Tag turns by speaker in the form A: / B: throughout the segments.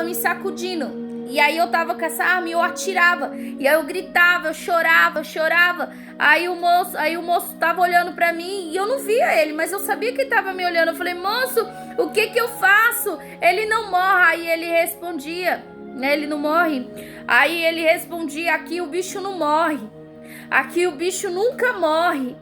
A: tava me sacudindo. E aí eu tava com essa arma e eu atirava. E aí eu gritava, eu chorava. Aí o moço tava olhando pra mim e eu não via ele, mas eu sabia que ele tava me olhando. Eu falei, moço, o que que eu faço? Ele não morre. Aí ele respondia, né? Ele não morre. Aí ele respondia, aqui o bicho não morre. Aqui o bicho nunca morre.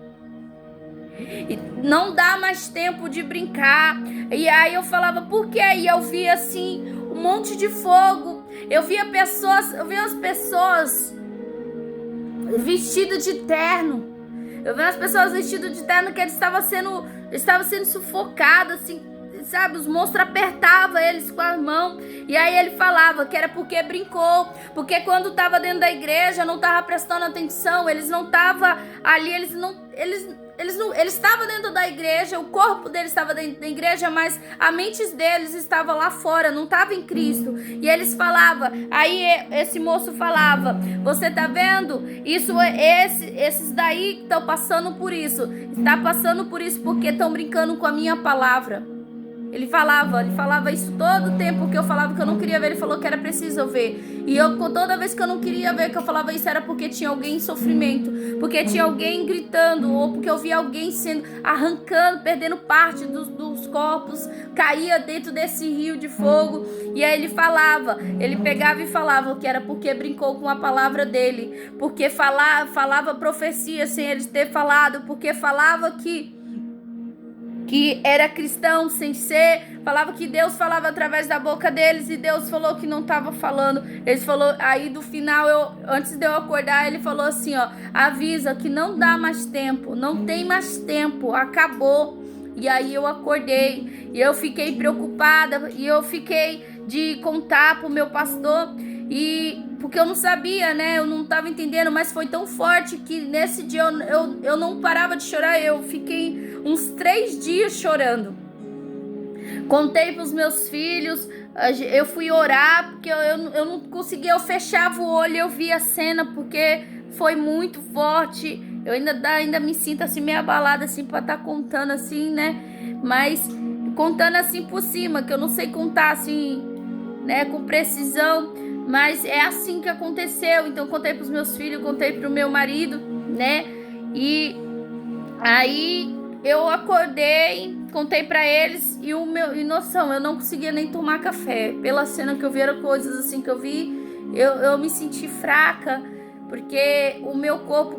A: E não dá mais tempo de brincar. E aí eu falava, por quê? E eu via assim, um monte de fogo. Eu via as pessoas vestidas de terno. Eu via as pessoas vestidas de terno que eles estavam sendo sufocados, assim, sabe? Os monstros apertavam eles com as mãos. E aí ele falava que era porque brincou. Porque quando estava dentro da igreja, não estava prestando atenção. Eles não estavam ali, eles estavam dentro da igreja, o corpo deles estava dentro da igreja, mas a mente deles estava lá fora, não estava em Cristo. E eles falavam, aí esse moço falava, você tá vendo? Esses daí que estão passando por isso, está passando por isso porque estão brincando com a minha palavra. Ele falava isso todo o tempo que eu falava que eu não queria ver. Ele falou que era preciso eu ver. E toda vez que eu não queria ver, que eu falava isso, era porque tinha alguém em sofrimento, porque tinha alguém gritando, ou porque eu via alguém arrancando, perdendo parte dos corpos, caía dentro desse rio de fogo. E aí ele pegava e falava que era porque brincou com a palavra dele, porque falava profecia sem eles ter falado, porque falava que era cristão sem ser, falava que Deus falava através da boca deles e Deus falou que não estava falando. Eles falou, aí do final, antes de eu acordar, ele falou assim, ó, avisa que não dá mais tempo, não tem mais tempo, acabou. E aí eu acordei e eu fiquei preocupada e eu fiquei de contar pro meu pastor, e porque eu não sabia, né? Eu não estava entendendo, mas foi tão forte que nesse dia eu não parava de chorar. Eu fiquei uns 3 dias chorando. Contei pros meus filhos, eu fui orar, porque eu não conseguia, eu fechava o olho, eu via a cena, porque foi muito forte. Eu ainda me sinto assim meio abalada assim para estar contando assim, né? Mas contando assim por cima, que eu não sei contar assim, né, com precisão, mas é assim que aconteceu. Então contei pros meus filhos, contei pro meu marido, né? E aí eu acordei, contei pra eles e noção, eu não conseguia nem tomar café. Pela cena que eu vi, eram coisas assim que eu vi, eu me senti fraca, porque o meu corpo